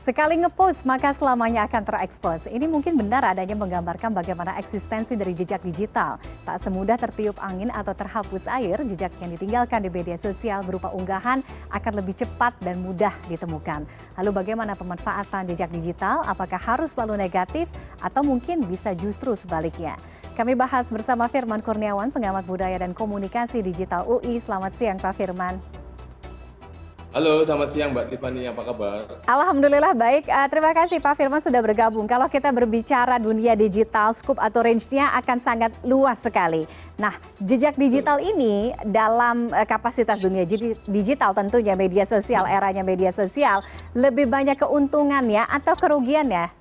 Sekali ngepost maka selamanya akan terekspos. Ini mungkin benar adanya menggambarkan bagaimana eksistensi dari jejak digital. Tak semudah tertiup angin atau terhapus air, jejak yang ditinggalkan di media sosial berupa unggahan akan lebih cepat dan mudah ditemukan. Lalu bagaimana pemanfaatan jejak digital? Apakah harus selalu negatif atau mungkin bisa justru sebaliknya? Kami bahas bersama Firman Kurniawan, pengamat budaya dan komunikasi digital UI. Selamat siang Pak Firman. Halo, selamat siang Mbak Tiffany, apa kabar? Alhamdulillah baik. Terima kasih Pak Firman sudah bergabung. Kalau kita berbicara dunia digital, scope atau range-nya akan sangat luas sekali. Nah, jejak digital ini dalam kapasitas dunia digital tentunya media sosial, eranya media sosial, lebih banyak keuntungannya atau kerugiannya?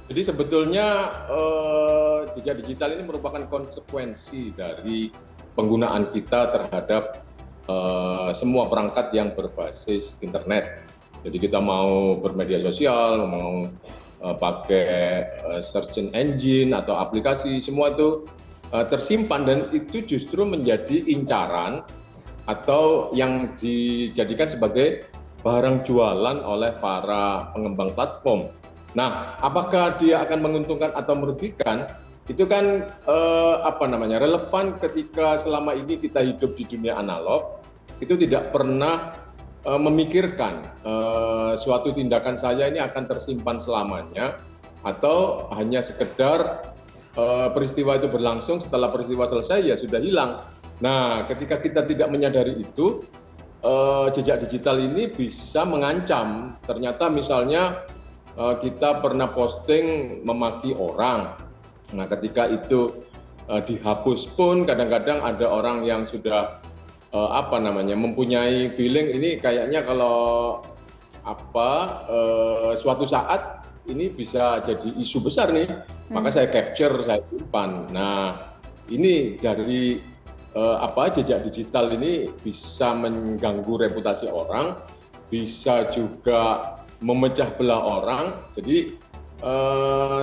Jadi sebetulnya jejak digital ini merupakan konsekuensi dari penggunaan kita terhadap semua perangkat yang berbasis internet. Jadi kita mau bermedia sosial, mau pakai search engine atau aplikasi, semua itu tersimpan dan itu justru menjadi incaran atau yang dijadikan sebagai barang jualan oleh para pengembang platform. Nah, apakah dia akan menguntungkan atau merugikan? Itu kan relevan ketika selama ini kita hidup di dunia analog, itu tidak pernah memikirkan suatu tindakan saya ini akan tersimpan selamanya atau hanya sekedar peristiwa itu berlangsung, setelah peristiwa selesai ya sudah hilang. Nah, ketika kita tidak menyadari itu, jejak digital ini bisa mengancam. Ternyata misalnya kita pernah posting memaki orang. Nah, ketika itu dihapus pun kadang-kadang ada orang yang sudah mempunyai feeling ini kayaknya kalau suatu saat ini bisa jadi isu besar nih, maka saya capture, saya simpan. Nah, ini dari jejak digital ini bisa mengganggu reputasi orang, bisa juga memecah belah orang. Jadi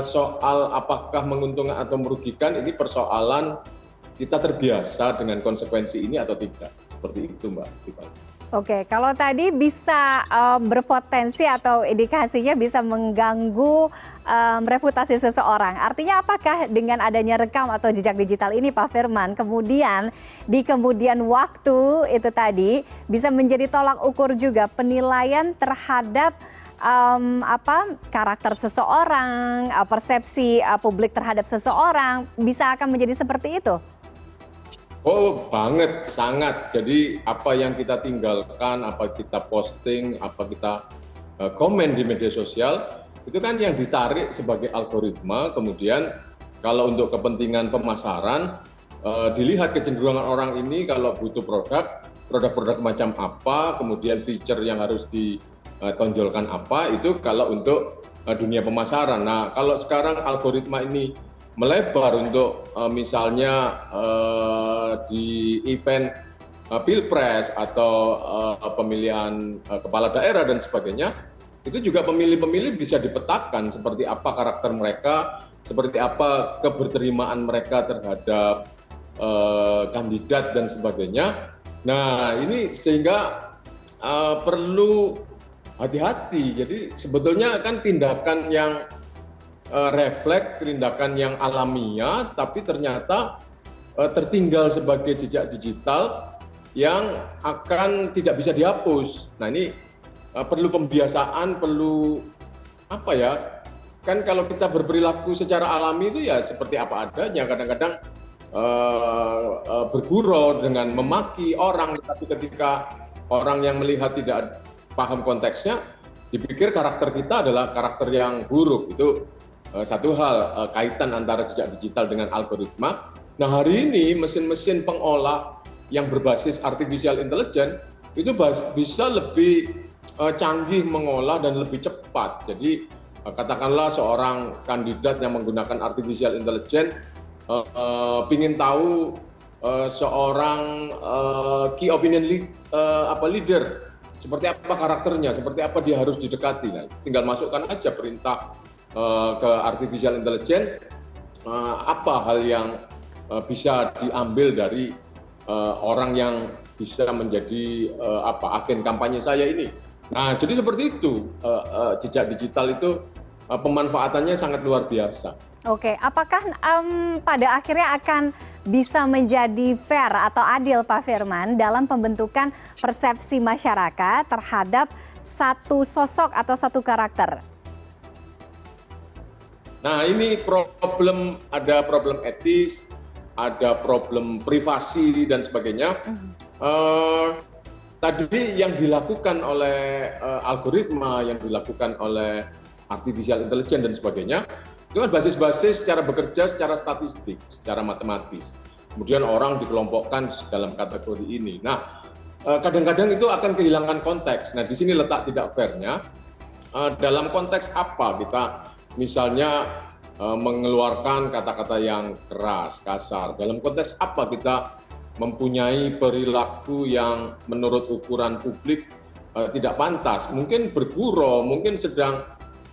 soal apakah menguntungkan atau merugikan ini persoalan kita terbiasa dengan konsekuensi ini atau tidak. Seperti itu Mbak Tiffany. Oke, kalau tadi bisa berpotensi atau indikasinya bisa mengganggu reputasi seseorang. Artinya apakah dengan adanya rekam atau jejak digital ini Pak Firman, kemudian di kemudian waktu itu tadi bisa menjadi tolak ukur juga penilaian terhadap karakter seseorang, persepsi publik terhadap seseorang, bisa akan menjadi seperti itu? Oh banget, sangat. Jadi apa yang kita tinggalkan, apa kita posting, apa kita komen di media sosial, itu kan yang ditarik sebagai algoritma. Kemudian kalau untuk kepentingan pemasaran, dilihat kecenderungan orang ini kalau butuh produk-produk macam apa, kemudian feature yang harus ditonjolkan apa, itu kalau untuk dunia pemasaran. Nah, kalau sekarang algoritma ini melebar untuk misalnya di event pilpres atau pemilihan kepala daerah dan sebagainya, itu juga pemilih-pemilih bisa dipetakan seperti apa karakter mereka, seperti apa keberterimaan mereka terhadap kandidat dan sebagainya. Nah, ini sehingga perlu hati-hati. Jadi sebetulnya kan tindakan yang refleks, tindakan yang alamiah, tapi ternyata tertinggal sebagai jejak digital yang akan tidak bisa dihapus. Nah, ini perlu pembiasaan, perlu kan kalau kita berperilaku secara alami itu ya seperti apa adanya, kadang-kadang bergurau dengan memaki orang, tapi ketika orang yang melihat tidak paham konteksnya, dipikir karakter kita adalah karakter yang buruk. Itu satu hal, kaitan antara jejak digital dengan algoritma. Nah, hari ini mesin-mesin pengolah yang berbasis artificial intelligence itu bisa lebih canggih mengolah dan lebih cepat. Jadi katakanlah seorang kandidat yang menggunakan artificial intelligence ingin tahu seorang key opinion leader, seperti apa karakternya, seperti apa dia harus didekati. Nah, tinggal masukkan aja perintah ke artificial intelligence, apa hal yang bisa diambil dari orang yang bisa menjadi agen kampanye saya ini. Nah, jadi seperti itu, jejak digital itu pemanfaatannya sangat luar biasa. Oke, apakah pada akhirnya akan bisa menjadi fair atau adil Pak Firman dalam pembentukan persepsi masyarakat terhadap satu sosok atau satu karakter? Nah, ini ada problem etis, ada problem privasi dan sebagainya. Eh, Tadi yang dilakukan oleh algoritma, yang dilakukan oleh artificial intelligence dan sebagainya, itu kan basis-basis cara bekerja secara statistik, secara matematis. Kemudian orang dikelompokkan dalam kategori ini. Nah, kadang-kadang itu akan kehilangan konteks. Nah, di sini letak tidak fairnya. Dalam konteks apa kita misalnya mengeluarkan kata-kata yang keras, kasar. Dalam konteks apa kita mempunyai perilaku yang menurut ukuran publik tidak pantas. Mungkin bergurau, mungkin sedang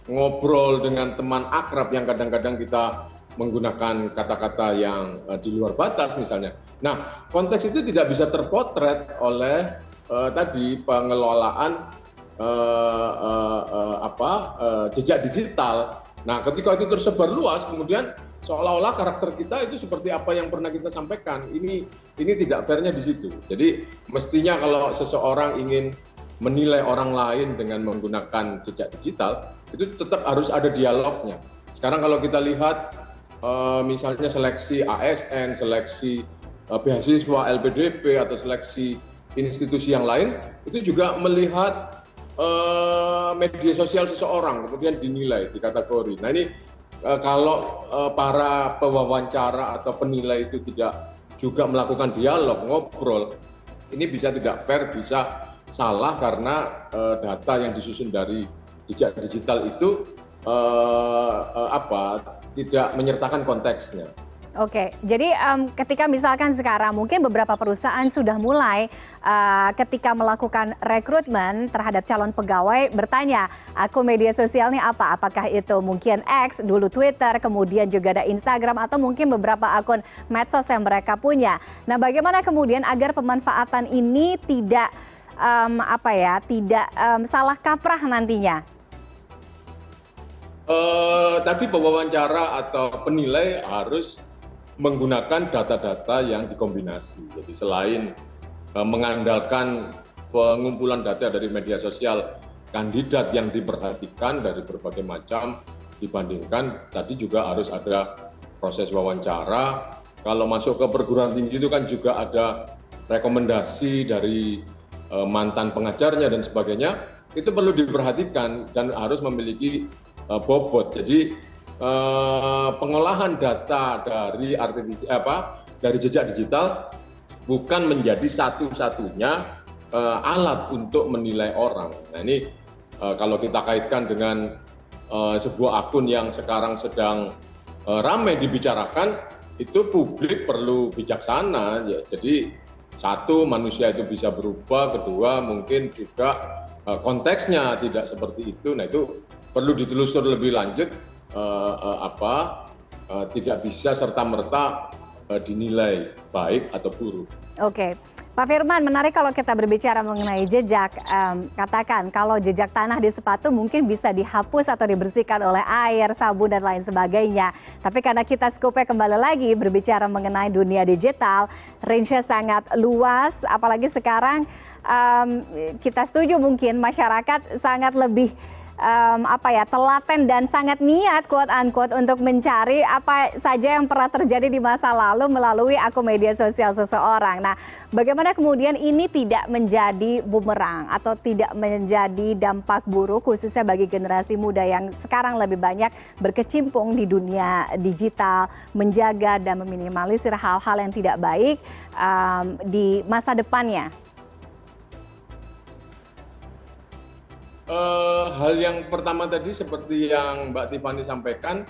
ngobrol dengan teman akrab yang kadang-kadang kita menggunakan kata-kata yang di luar batas misalnya. Nah, konteks itu tidak bisa terpotret oleh tadi pengelolaan jejak digital. Nah, ketika itu tersebar luas, kemudian seolah-olah karakter kita itu seperti apa yang pernah kita sampaikan. Ini tidak fairnya di situ. Jadi mestinya kalau seseorang ingin menilai orang lain dengan menggunakan jejak digital, itu tetap harus ada dialognya. Sekarang kalau kita lihat misalnya seleksi ASN, seleksi beasiswa LPDP atau seleksi institusi yang lain, itu juga melihat media sosial seseorang kemudian dinilai di kategori. Nah, ini kalau para pewawancara atau penilai itu tidak juga melakukan dialog, ngobrol, ini bisa tidak fair, bisa salah karena data yang disusun dari jejak digital itu tidak menyertakan konteksnya. Oke, jadi ketika misalkan sekarang mungkin beberapa perusahaan sudah mulai ketika melakukan rekrutmen terhadap calon pegawai bertanya akun media sosialnya apa? Apakah itu mungkin X, dulu Twitter, kemudian juga ada Instagram atau mungkin beberapa akun medsos yang mereka punya. Nah, bagaimana kemudian agar pemanfaatan ini tidak salah kaprah nantinya? Tadi pewawancara atau penilai harus menggunakan data-data yang dikombinasi. Jadi selain mengandalkan pengumpulan data dari media sosial kandidat yang diperhatikan dari berbagai macam dibandingkan, tadi juga harus ada proses wawancara. Kalau masuk ke perguruan tinggi itu kan juga ada rekomendasi dari mantan pengajarnya dan sebagainya. Itu perlu diperhatikan dan harus memiliki bobot. Jadi pengolahan data dari jejak digital bukan menjadi satu-satunya alat untuk menilai orang. Nah, ini kalau kita kaitkan dengan sebuah akun yang sekarang sedang ramai dibicarakan, itu publik perlu bijaksana. Ya. Jadi satu, manusia itu bisa berubah, kedua mungkin juga konteksnya tidak seperti itu. Nah, itu perlu ditelusur lebih lanjut. Tidak bisa serta-merta dinilai baik atau buruk. Oke, Pak Firman, menarik kalau kita berbicara mengenai jejak. Katakan kalau jejak tanah di sepatu mungkin bisa dihapus atau dibersihkan oleh air, sabun, dan lain sebagainya. Tapi karena kita skupnya kembali lagi berbicara mengenai dunia digital, range-nya sangat luas, apalagi sekarang kita setuju mungkin masyarakat sangat lebih telaten dan sangat niat quote unquote untuk mencari apa saja yang pernah terjadi di masa lalu melalui akun media sosial seseorang. Nah, bagaimana kemudian ini tidak menjadi bumerang atau tidak menjadi dampak buruk khususnya bagi generasi muda yang sekarang lebih banyak berkecimpung di dunia digital, menjaga dan meminimalisir hal-hal yang tidak baik di masa depannya? Hal yang pertama tadi seperti yang Mbak Tiffany sampaikan,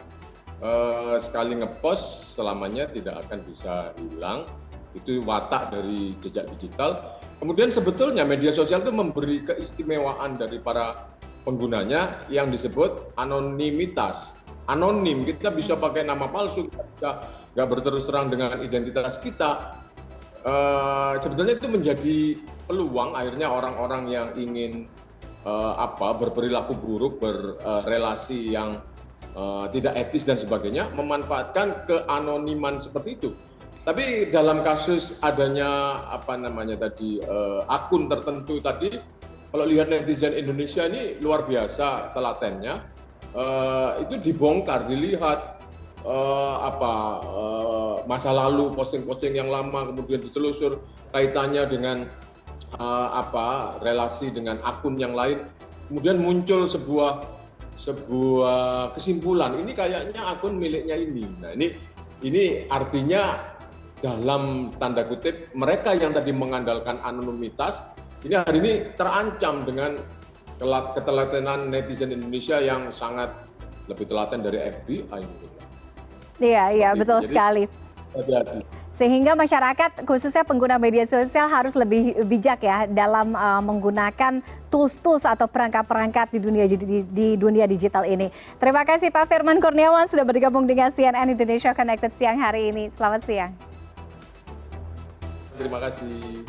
sekali ngepost selamanya tidak akan bisa hilang. Itu watak dari jejak digital. Kemudian sebetulnya media sosial itu memberi keistimewaan dari para penggunanya yang disebut anonimitas. Anonim, kita bisa pakai nama palsu, kita nggak berterus terang dengan identitas kita. Sebetulnya itu menjadi peluang akhirnya orang-orang yang ingin berperilaku buruk, berrelasi yang tidak etis dan sebagainya, memanfaatkan keanoniman seperti itu. Tapi dalam kasus adanya akun tertentu tadi, kalau lihat netizen Indonesia ini luar biasa telatennya, itu dibongkar, dilihat masa lalu, posting-posting yang lama, kemudian ditelusur kaitannya dengan relasi dengan akun yang lain, kemudian muncul sebuah kesimpulan, ini kayaknya akun miliknya ini. Nah, ini artinya dalam tanda kutip mereka yang tadi mengandalkan anonimitas ini hari ini terancam dengan ketelatenan netizen Indonesia yang sangat lebih telaten dari FBI. Iya, betul Jadi, sekali. hati-hati. Sehingga masyarakat, khususnya pengguna media sosial, harus lebih bijak ya dalam menggunakan tools atau perangkat-perangkat di dunia digital ini. Terima kasih Pak Firman Kurniawan sudah bergabung dengan CNN Indonesia Connected siang hari ini. Selamat siang. Terima kasih.